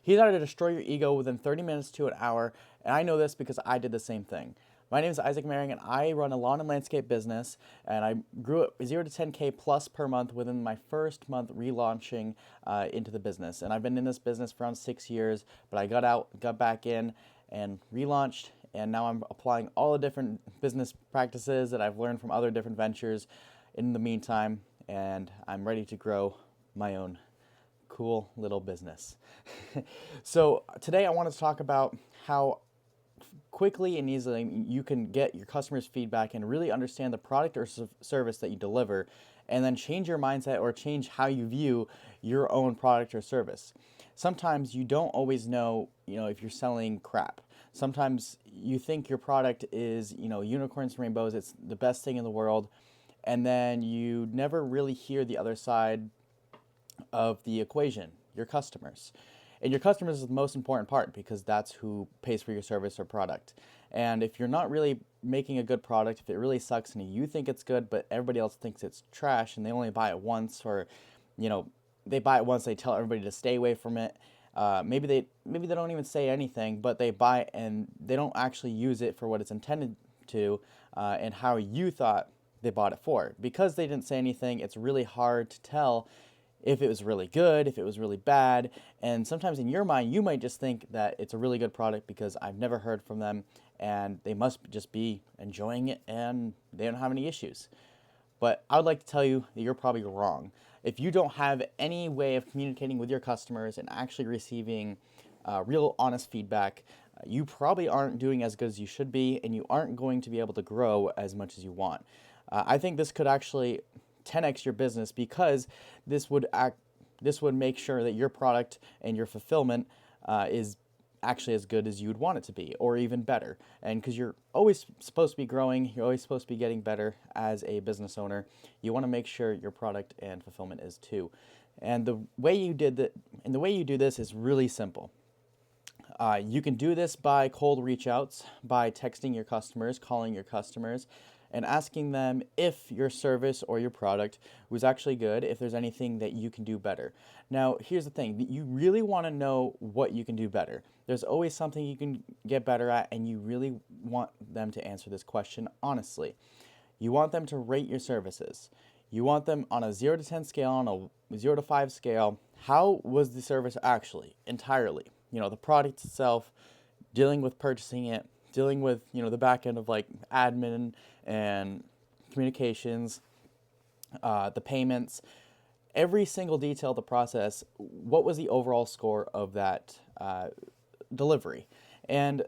He's how to destroy your ego within 30 minutes to an hour, and I know this because I did the same thing. My name is Isaac Maring, and I run a lawn and landscape business, and I grew it 0 to 10K plus per month within my first month relaunching into the business. And I've been in this business for around 6 years, but I got out, got back in, and relaunched, and now I'm applying all the different business practices that I've learned from other different ventures in the meantime, and I'm ready to grow my own cool little business. So today I wanted to talk about how quickly and easily you can get your customers' feedback and really understand the product or service that you deliver, and then change your mindset or change how you view your own product or service. Sometimes you don't always know, if you're selling crap. Sometimes you think your product is, unicorns and rainbows, it's the best thing in the world, and then you never really hear the other side of the equation, your customers. And your customers is the most important part because that's who pays for your service or product. And if you're not really making a good product, if it really sucks and you think it's good, but everybody else thinks it's trash and they only buy it once, or, they buy it once, they tell everybody to stay away from it. Maybe they don't even say anything, but they buy it and they don't actually use it for what it's intended to, and how you thought they bought it for. Because they didn't say anything, it's really hard to tell if it was really good, if it was really bad. And sometimes in your mind, you might just think that it's a really good product because I've never heard from them and they must just be enjoying it and they don't have any issues. But I would like to tell you that you're probably wrong. If you don't have any way of communicating with your customers and actually receiving real honest feedback, you probably aren't doing as good as you should be, and you aren't going to be able to grow as much as you want. I think this could actually 10x your business because this would make sure that your product and your fulfillment is actually as good as you would want it to be, or even better. And because you're always supposed to be growing, you're always supposed to be getting better as a business owner, you want to make sure your product and fulfillment is too. And the way you do this is really simple. You can do this by cold reach outs, by texting your customers, calling your customers, and asking them if your service or your product was actually good, if there's anything that you can do better. Now, here's the thing, you really want to know what you can do better. There's always something you can get better at, and you really want them to answer this question honestly. You want them to rate your services. You want them on a 0 to 10 scale, on a 0 to 5 scale. How was the service actually, entirely? The product itself, dealing with purchasing it, dealing with the back end of like admin and communications, the payments, every single detail of the process. What was the overall score of that delivery? And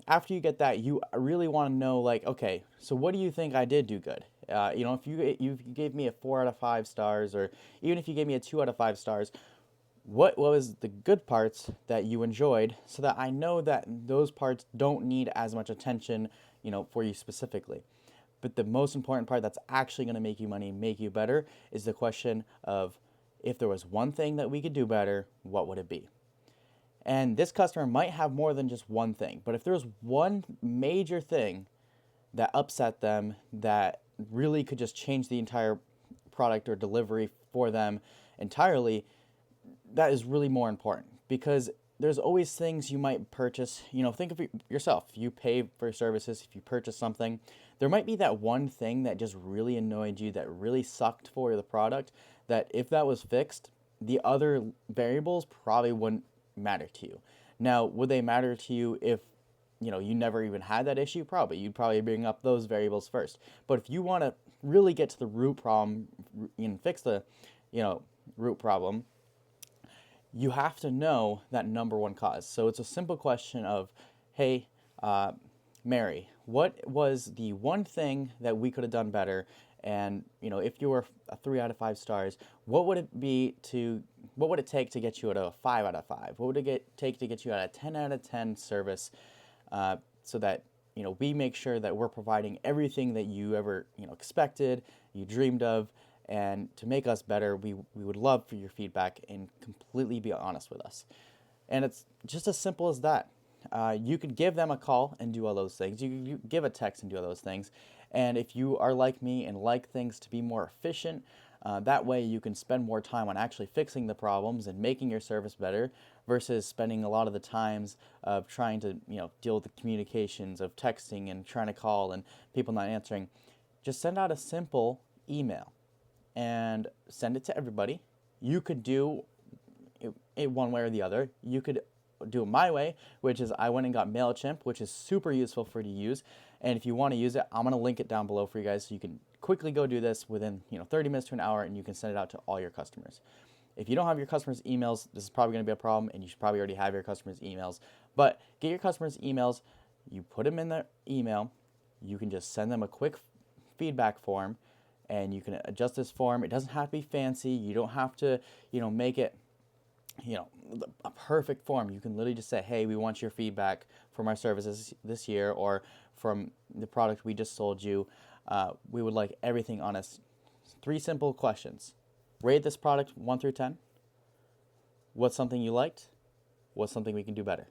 after you get that, you really want to know, like, okay, so what do you think I did do good? If you gave me a 4 out of 5 stars, or even if you gave me a 2 out of 5 stars, what was the good parts that you enjoyed, so that I know that those parts don't need as much attention, for you specifically. But the most important part that's actually going to make you money, make you better, is the question of, if there was one thing that we could do better, what would it be? And this customer might have more than just one thing, but if there's one major thing that upset them, that really could just change the entire product or delivery for them entirely, that is really more important. Because there's always things you might purchase. Think of yourself. If you pay for services, if you purchase something, there might be that one thing that just really annoyed you, that really sucked for the product, that if that was fixed, the other variables probably wouldn't matter to you. Now, would they matter to you if you never even had that issue? Probably. You'd probably bring up those variables first. But if you want to really get to the root problem and fix the root problem, you have to know that number one cause. So it's a simple question of, hey, Mary, what was the one thing that we could have done better? And if you were a 3 out of 5 stars, what would it take to get you at a 5 out of 5? What would it take to get you at a 10 out of 10 service, so that we make sure that we're providing everything that you ever expected, you dreamed of. And to make us better, we would love for your feedback and completely be honest with us. And it's just as simple as that. You could give them a call and do all those things. You could give a text and do all those things. And if you are like me and like things to be more efficient, That way you can spend more time on actually fixing the problems and making your service better versus spending a lot of the times of trying to deal with the communications of texting and trying to call and people not answering. Just send out a simple email and send it to everybody. You could do it one way or the other. You could do it my way, which is I went and got Mailchimp, which is super useful for you to use. And if you want to use it, I'm going to link it down below for you guys so you can quickly go do this within 30 minutes to an hour, and you can send it out to all your customers. If you don't have your customers' emails, this is probably going to be a problem, and you should probably already have your customers' emails. But get your customers' emails, you put them in the email, you can just send them a quick feedback form, and you can adjust this form. It doesn't have to be fancy. You don't have to, make it a perfect form. You can literally just say, hey, we want your feedback from our services this year or from the product we just sold you. We would like everything on us. 3 simple questions. Rate this product 1 through 10. What's something you liked? What's something we can do better?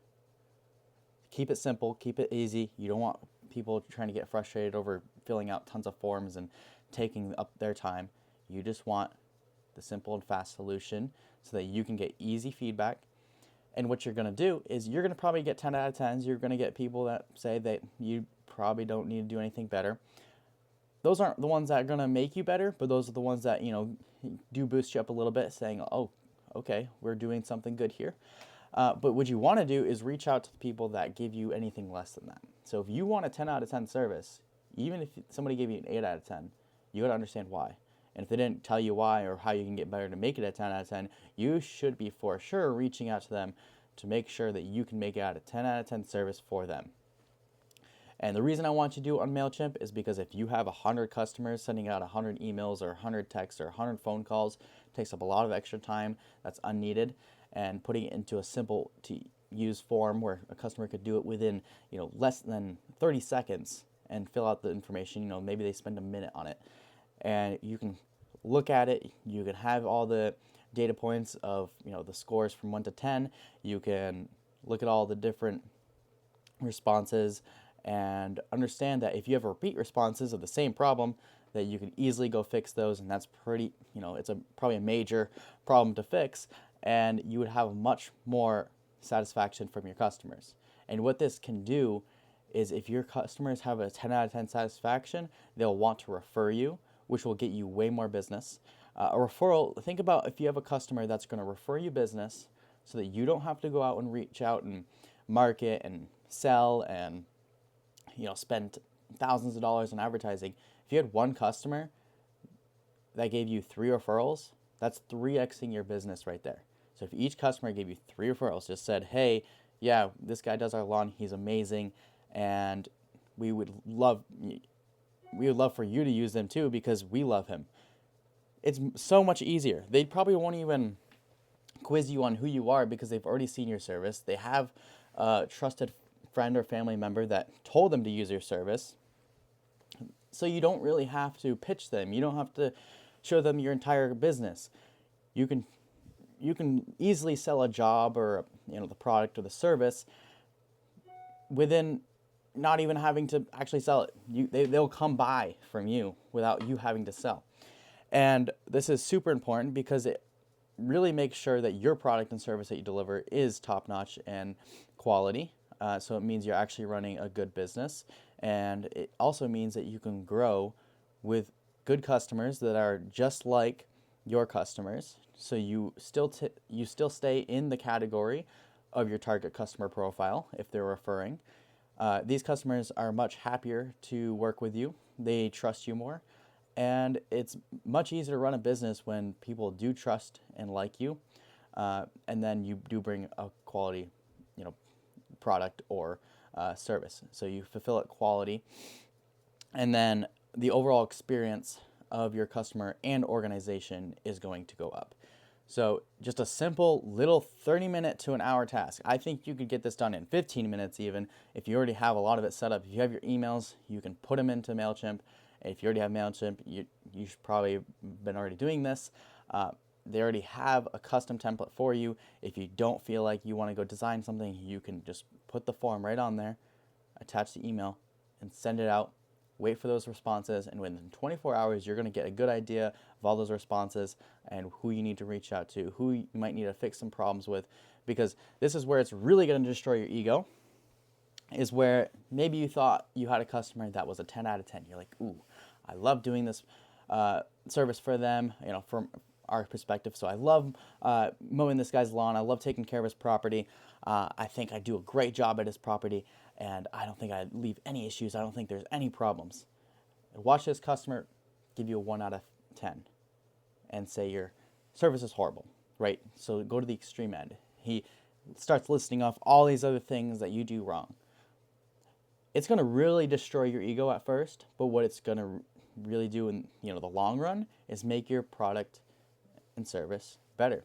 Keep it simple. Keep it easy. You don't want people trying to get frustrated over filling out tons of forms and taking up their time. You just want the simple and fast solution so that you can get easy feedback. And what you're going to do is you're going to probably get 10 out of 10s. You're going to get people that say that you probably don't need to do anything better. Those aren't the ones that are going to make you better, but those are the ones that, do boost you up a little bit, saying, oh, okay, we're doing something good here. But what you want to do is reach out to the people that give you anything less than that. So if you want a 10 out of 10 service, even if somebody gave you an 8 out of 10, you got to understand why. And if they didn't tell you why or how you can get better to make it a 10 out of 10, you should be for sure reaching out to them to make sure that you can make it out a 10 out of 10 service for them. And the reason I want you to do it on Mailchimp is because if you have 100 customers, sending out 100 emails or 100 texts or 100 phone calls takes up a lot of extra time that's unneeded. And putting it into a simple to use form where a customer could do it within less than 30 seconds and fill out the information. Maybe they spend a minute on it. And you can look at it, you can have all the data points of the scores from 1 to 10. You can look at all the different responses and understand that if you have repeat responses of the same problem, that you can easily go fix those, and that's pretty, it's probably a major problem to fix, and you would have much more satisfaction from your customers. And what this can do is if your customers have a 10 out of 10 satisfaction, they'll want to refer you, which will get you way more business. A referral, think about if you have a customer that's going to refer you business so that you don't have to go out and reach out and market and sell and spend thousands of dollars on advertising. If you had one customer that gave you 3 referrals, that's 3xing your business right there. So if each customer gave you 3 referrals, just said, hey, yeah, this guy does our lawn, he's amazing, and we would love for you to use them too because we love him. It's so much easier. They probably won't even quiz you on who you are because they've already seen your service. They have a trusted friend or family member that told them to use your service. So you don't really have to pitch them. You don't have to show them your entire business. You can easily sell a job or the product or the service within not even having to actually sell it. They'll come buy from you without you having to sell. And this is super important because it really makes sure that your product and service that you deliver is top-notch and quality. So it means you're actually running a good business. And it also means that you can grow with good customers that are just like your customers. So you still stay in the category of your target customer profile if they're referring. These customers are much happier to work with you. They trust you more. And it's much easier to run a business when people do trust and like you. And then you do bring a quality, product or service. So you fulfill it quality. And then the overall experience of your customer and organization is going to go up. So just a simple little 30-minute to an hour task. I think you could get this done in 15 minutes even if you already have a lot of it set up. If you have your emails, you can put them into Mailchimp. If you already have Mailchimp, you should probably been already doing this. They already have a custom template for you. If you don't feel like you want to go design something, you can just put the form right on there, attach the email, and send it out wait for those responses, and within 24 hours, you're going to get a good idea of all those responses and who you need to reach out to, who you might need to fix some problems with, because this is where it's really going to destroy your ego, is where maybe you thought you had a customer that was a 10 out of 10. You're like, ooh, I love doing this service for them, from our perspective. So I love mowing this guy's lawn. I love taking care of his property. I think I do a great job at his property, and I don't think I leave any issues. I don't think there's any problems. Watch this customer give you a 1 out of 10 and say your service is horrible, right? So go to the extreme end. He starts listing off all these other things that you do wrong. It's going to really destroy your ego at first, but what it's going to really do in the long run is make your product and service better.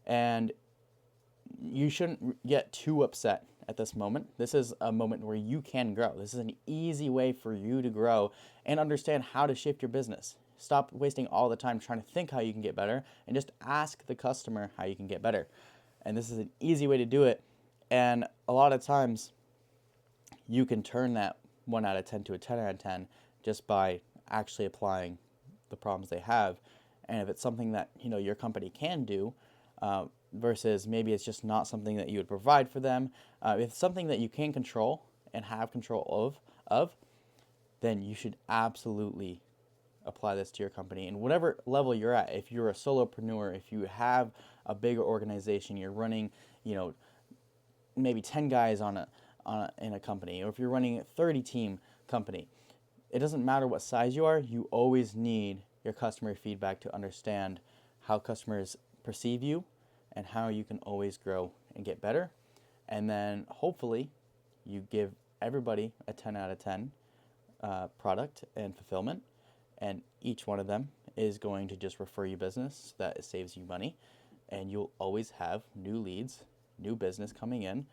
And you shouldn't get too upset at this moment. This is a moment where you can grow. This is an easy way for you to grow and understand how to shift your business. Stop wasting all the time trying to think how you can get better and just ask the customer how you can get better. And this is an easy way to do it. And a lot of times you can turn that 1 out of 10 to a 10 out of 10 just by actually applying the problems they have. And if it's something that your company can do, versus maybe it's just not something that you would provide for them, if it's something that you can control and have control of, then you should absolutely apply this to your company. And whatever level you're at, if you're a solopreneur, if you have a bigger organization, you're running, maybe 10 guys in a company, or if you're running a 30-team company, it doesn't matter what size you are, you always need your customer feedback to understand how customers perceive you and how you can always grow and get better. And then hopefully you give everybody a 10 out of 10 product and fulfillment, and each one of them is going to just refer you business, so that it saves you money, and you'll always have new leads, new business coming in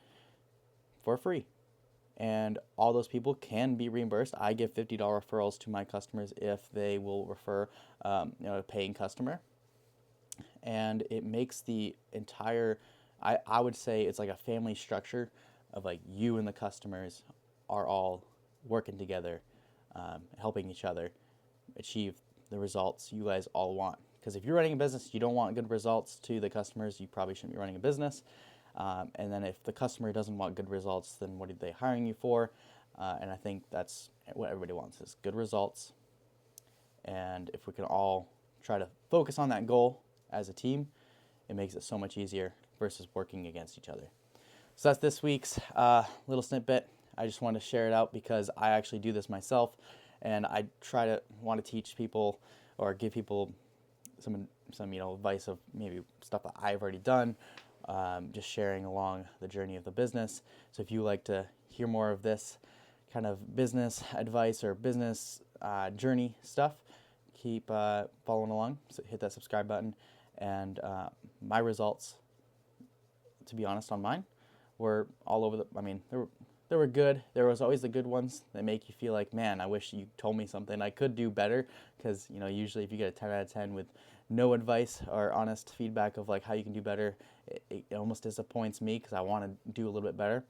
for free. And all those people can be reimbursed. I give $50 referrals to my customers if they will refer a paying customer. And it makes the entire, I would say it's like a family structure of like you and the customers are all working together, helping each other achieve the results you guys all want. Because if you're running a business, you don't want good results to the customers, you probably shouldn't be running a business. And then if the customer doesn't want good results, then what are they hiring you for? And I think that's what everybody wants, is good results. And if we can all try to focus on that goal as a team, it makes it so much easier versus working against each other. So that's this week's little snippet. I just wanted to share it out because I actually do this myself, and I want to teach people or give people some advice of maybe stuff that I've already done, just sharing along the journey of the business. So if you like to hear more of this kind of business advice or business journey stuff, keep following along. So hit that subscribe button. And my results, to be honest, on mine were all over they were good. There was always the good ones that make you feel like, man, I wish you told me something I could do better. Because usually if you get a 10 out of 10 with no advice or honest feedback of like how you can do better, it almost disappoints me because I want to do a little bit better.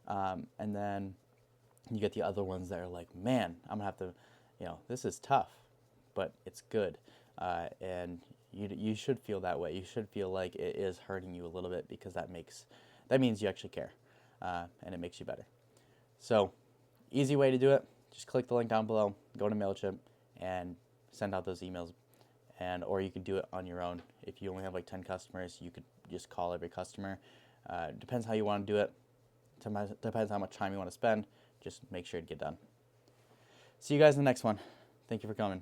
And then you get the other ones that are like, man, I'm gonna have to, this is tough, but it's good. And you should feel that way. You should feel like it is hurting you a little bit, because that means you actually care, and it makes you better. So, easy way to do it. Just click the link down below, go to Mailchimp, and send out those emails. Or you could do it on your own. If you only have like 10 customers, you could just call every customer. Depends how you want to do it. Depends how much time you want to spend. Just make sure to get done. See you guys in the next one. Thank you for coming.